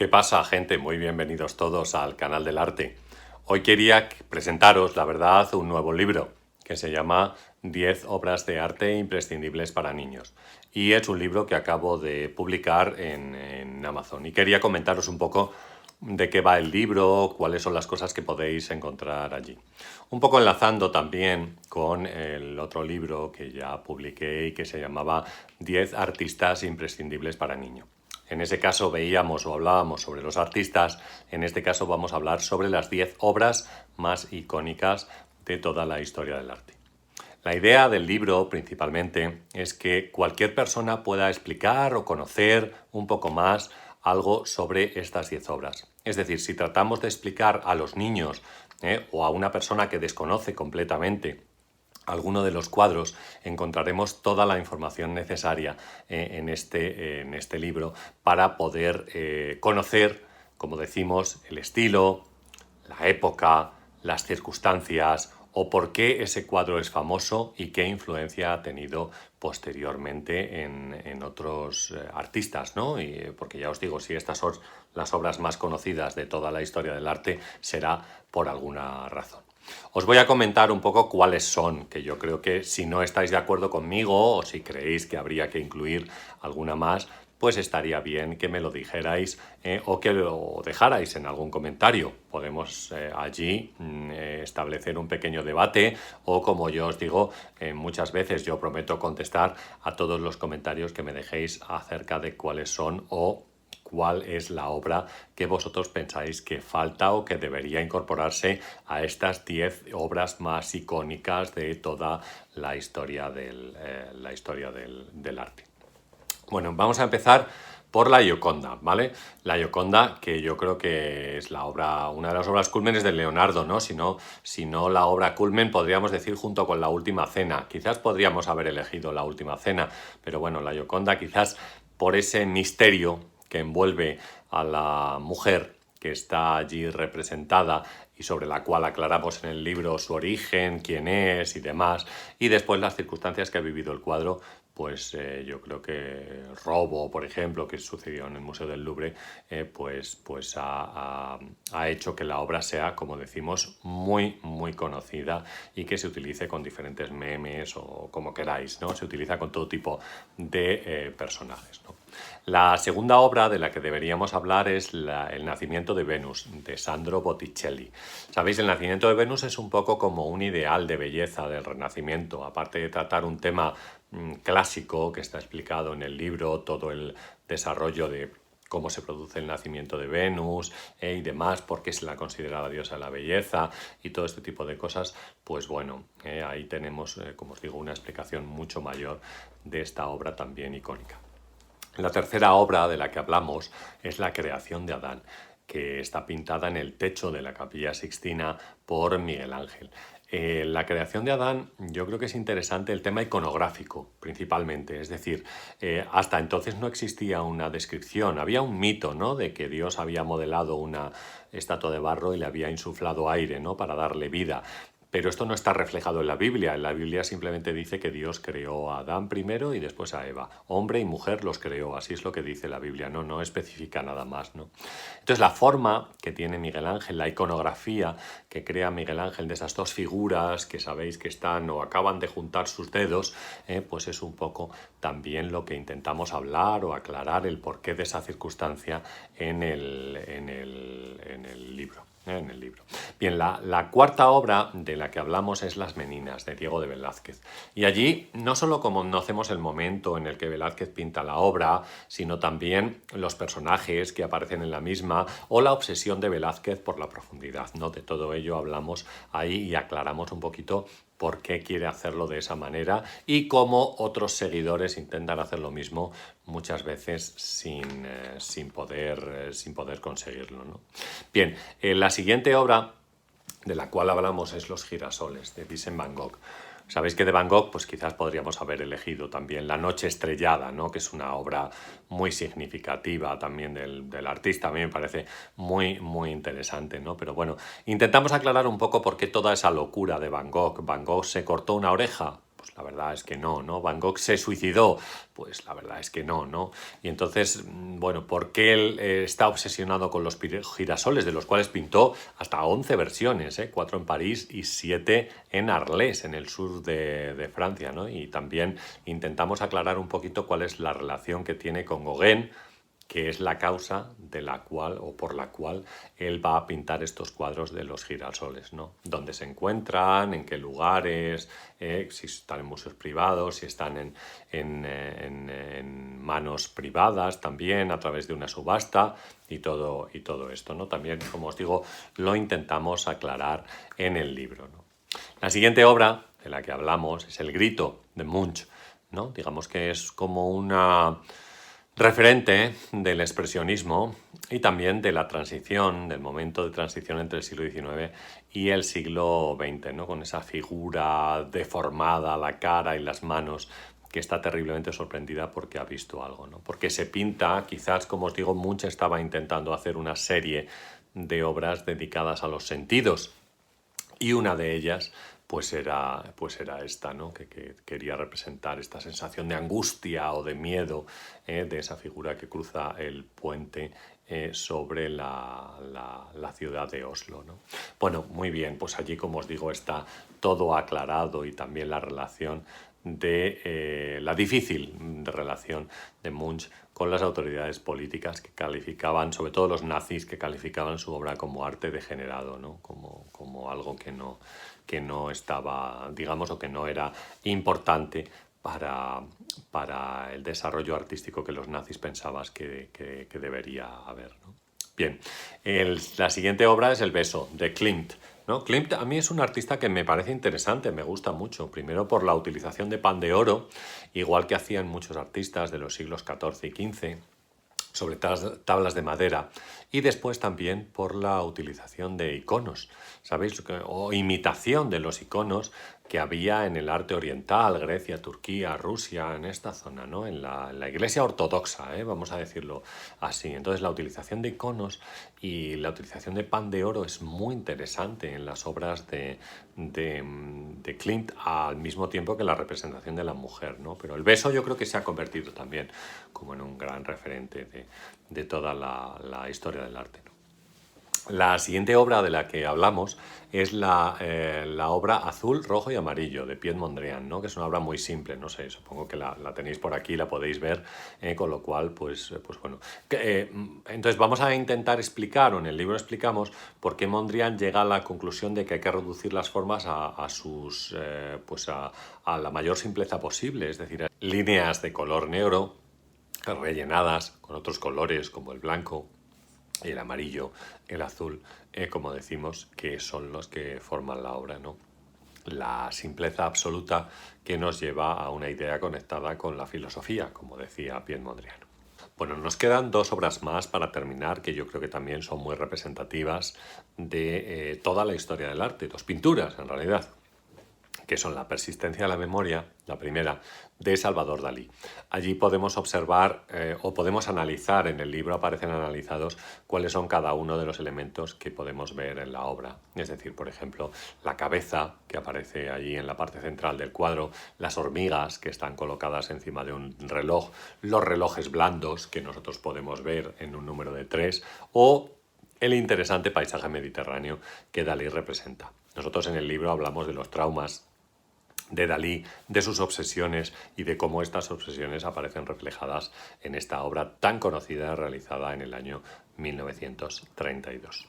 ¿Qué pasa, gente? Muy bienvenidos todos al canal del arte. Hoy quería presentaros, la verdad, un nuevo libro que se llama 10 obras de arte imprescindibles para niños. Y es un libro que acabo de publicar en Amazon. Y quería comentaros un poco de qué va el libro, cuáles son las cosas que podéis encontrar allí. Un poco enlazando también con el otro libro que ya publiqué y que se llamaba 10 artistas imprescindibles para niños. En ese caso veíamos o hablábamos sobre los artistas, en este caso vamos a hablar sobre las 10 obras más icónicas de toda la historia del arte. La idea del libro principalmente es que cualquier persona pueda explicar o conocer un poco más algo sobre estas 10 obras. Es decir, si tratamos de explicar a los niños o a una persona que desconoce completamente alguno de los cuadros, encontraremos toda la información necesaria en este libro para poder conocer, como decimos, el estilo, la época, las circunstancias o por qué ese cuadro es famoso y qué influencia ha tenido posteriormente en otros artistas, ¿no? Porque ya os digo, si estas son las obras más conocidas de toda la historia del arte, será por alguna razón. Os voy a comentar un poco cuáles son, que yo creo que si no estáis de acuerdo conmigo o si creéis que habría que incluir alguna más, pues estaría bien que me lo dijerais o que lo dejarais en algún comentario. Podemos allí establecer un pequeño debate o, como yo os digo, muchas veces yo prometo contestar a todos los comentarios que me dejéis acerca de cuáles son o cuál es la obra que vosotros pensáis que falta o que debería incorporarse a estas 10 obras más icónicas de toda la historia del arte. Bueno, vamos a empezar por la Gioconda, ¿vale? La Gioconda, que yo creo que es la obra, una de las obras cúlmenes de Leonardo, ¿no? Si no la obra culmen, podríamos decir junto con la Última Cena. Quizás podríamos haber elegido la Última Cena, pero bueno, la Gioconda quizás por ese misterio que envuelve a la mujer que está allí representada y sobre la cual aclaramos en el libro su origen, quién es y demás, y después las circunstancias que ha vivido el cuadro, pues yo creo que robo, por ejemplo, que sucedió en el Museo del Louvre, pues ha hecho que la obra sea, como decimos, muy, muy conocida y que se utilice con diferentes memes o como queráis, ¿no? Se utiliza con todo tipo de personajes, ¿no? La segunda obra de la que deberíamos hablar es El nacimiento de Venus, de Sandro Botticelli. Sabéis, el nacimiento de Venus es un poco como un ideal de belleza del Renacimiento, aparte de tratar un tema clásico que está explicado en el libro, todo el desarrollo de cómo se produce el nacimiento de Venus y demás, por qué se la considera la diosa de la belleza y todo este tipo de cosas, pues bueno, ahí tenemos, como os digo, una explicación mucho mayor de esta obra también icónica. La tercera obra de la que hablamos es La creación de Adán, que está pintada en el techo de la Capilla Sixtina por Miguel Ángel. La creación de Adán, yo creo que es interesante el tema iconográfico, principalmente. Es decir, hasta entonces no existía una descripción. Había un mito, ¿no?, de que Dios había modelado una estatua de barro y le había insuflado aire, ¿no?, para darle vida. Pero esto no está reflejado en la Biblia. En la Biblia simplemente dice que Dios creó a Adán primero y después a Eva. Hombre y mujer los creó, así es lo que dice la Biblia, no especifica nada más, ¿no? Entonces la forma que tiene Miguel Ángel, la iconografía que crea Miguel Ángel de esas dos figuras que sabéis que están o acaban de juntar sus dedos, pues es un poco también lo que intentamos hablar o aclarar el porqué de esa circunstancia en el libro. Bien, la cuarta obra de la que hablamos es Las Meninas, de Diego de Velázquez. Y allí no solo conocemos el momento en el que Velázquez pinta la obra, sino también los personajes que aparecen en la misma o la obsesión de Velázquez por la profundidad, ¿no? De todo ello hablamos ahí y aclaramos un poquito por qué quiere hacerlo de esa manera y cómo otros seguidores intentan hacer lo mismo muchas veces sin poder conseguirlo, ¿no? Bien, la siguiente obra de la cual hablamos es Los girasoles, de Vincent van Gogh. Sabéis que de Van Gogh pues quizás podríamos haber elegido también La noche estrellada, ¿no?, que es una obra muy significativa también del artista. A mí me parece muy, muy interesante, ¿no? Pero bueno, intentamos aclarar un poco por qué toda esa locura de Van Gogh. ¿Van Gogh se cortó una oreja? Pues la verdad es que no, ¿no? ¿Van Gogh se suicidó? Pues la verdad es que no, ¿no? Y entonces, bueno, ¿por qué él está obsesionado con los girasoles, de los cuales pintó hasta 11 versiones, 4 en París y 7 en Arles, en el sur de Francia, ¿no? Y también intentamos aclarar un poquito cuál es la relación que tiene con Gauguin, que es la causa de la cual o por la cual él va a pintar estos cuadros de los girasoles, ¿no? Dónde se encuentran, en qué lugares, si están en museos privados, si están en manos privadas también a través de una subasta y todo esto, ¿no? También, como os digo, lo intentamos aclarar en el libro, ¿no? La siguiente obra de la que hablamos es El grito de Munch, ¿no? Digamos que es como una referente del expresionismo y también de la transición, del momento de transición entre el siglo XIX y el siglo XX, ¿no? Con esa figura deformada, la cara y las manos, que está terriblemente sorprendida porque ha visto algo, ¿no? Porque se pinta, quizás, como os digo, Munch estaba intentando hacer una serie de obras dedicadas a los sentidos, y una de ellas pues era esta, ¿no? Que quería representar esta sensación de angustia o de miedo de esa figura que cruza el puente sobre la ciudad de Oslo, ¿no? Bueno, muy bien, pues allí, como os digo, está todo aclarado y también la relación de la difícil relación de Munch con las autoridades políticas que calificaban, sobre todo los nazis, que calificaban su obra como arte degenerado, ¿no? Como algo que no estaba, digamos, o que no era importante para el desarrollo artístico que los nazis pensaban que debería haber, ¿no? Bien, la siguiente obra es El beso, de Klimt, ¿no? Klimt a mí es un artista que me parece interesante, me gusta mucho. Primero por la utilización de pan de oro, igual que hacían muchos artistas de los siglos XIV y XV, sobre tablas de madera, y después también por la utilización de iconos, ¿sabéis? O imitación de los iconos que había en el arte oriental, Grecia, Turquía, Rusia, en esta zona, ¿no? En la iglesia ortodoxa, vamos a decirlo así. Entonces la utilización de iconos y la utilización de pan de oro es muy interesante en las obras de Klimt, al mismo tiempo que la representación de la mujer, ¿no? Pero el beso yo creo que se ha convertido también como en un gran referente de toda la historia del arte, ¿no? La siguiente obra de la que hablamos es la obra Azul, Rojo y Amarillo de Piet Mondrian, ¿no? Que es una obra muy simple, no sé, supongo que la tenéis por aquí, la podéis ver, con lo cual, pues bueno. Entonces vamos a intentar explicar, o en el libro explicamos, por qué Mondrian llega a la conclusión de que hay que reducir las formas a la mayor simpleza posible, es decir, líneas de color negro rellenadas con otros colores como el blanco, el amarillo, el azul, como decimos, que son los que forman la obra, ¿no? La simpleza absoluta que nos lleva a una idea conectada con la filosofía, como decía Piet Mondrian. Bueno, nos quedan dos obras más para terminar, que yo creo que también son muy representativas de toda la historia del arte, dos pinturas en realidad, que son La persistencia de la memoria, la primera, de Salvador Dalí. Allí podemos observar o podemos analizar, en el libro aparecen analizados cuáles son cada uno de los elementos que podemos ver en la obra. Es decir, por ejemplo, la cabeza que aparece allí en la parte central del cuadro, las hormigas que están colocadas encima de un reloj, los relojes blandos que nosotros podemos ver en un número de 3 o el interesante paisaje mediterráneo que Dalí representa. Nosotros en el libro hablamos de los traumas de Dalí, de sus obsesiones y de cómo estas obsesiones aparecen reflejadas en esta obra tan conocida realizada en el año 1932.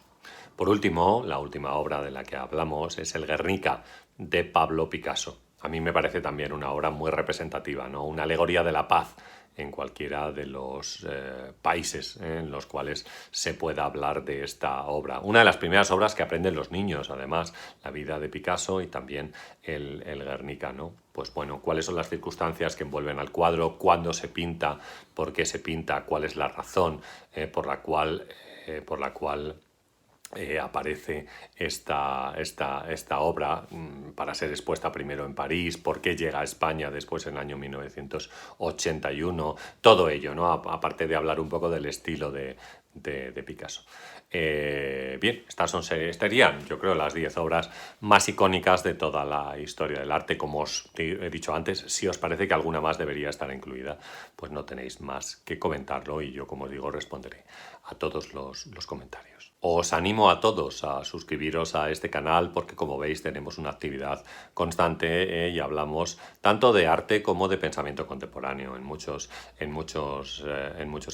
Por último, la última obra de la que hablamos es El Guernica, de Pablo Picasso. A mí me parece también una obra muy representativa, ¿no? Una alegoría de la paz en cualquiera de los países en los cuales se pueda hablar de esta obra. Una de las primeras obras que aprenden los niños, además, la vida de Picasso y también el Guernica, ¿no? Pues bueno, cuáles son las circunstancias que envuelven al cuadro, cuándo se pinta, por qué se pinta, cuál es la razón por la cual aparece esta obra para ser expuesta primero en París, por qué llega a España después en el año 1981, todo ello, ¿no? Aparte de hablar un poco del estilo de Picasso. Bien, estas serían, yo creo, las 10 obras más icónicas de toda la historia del arte. Como os he dicho antes, si os parece que alguna más debería estar incluida, pues no tenéis más que comentarlo y yo, como os digo, responderé a todos los comentarios. Os animo a todos a suscribiros a este canal porque, como veis, tenemos una actividad constante y hablamos tanto de arte como de pensamiento contemporáneo en muchos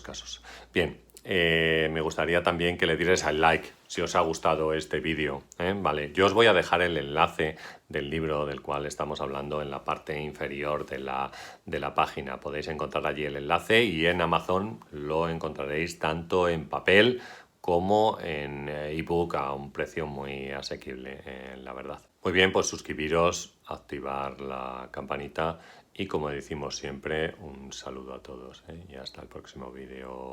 casos. Bien, me gustaría también que le dierais al like si os ha gustado este vídeo, Vale, yo os voy a dejar el enlace del libro del cual estamos hablando en la parte inferior de la página. Podéis encontrar allí el enlace y en Amazon lo encontraréis tanto en papel como en ebook a un precio muy asequible, la verdad. Muy bien, pues suscribiros, activar la campanita y, como decimos siempre, un saludo a todos, y hasta el próximo vídeo.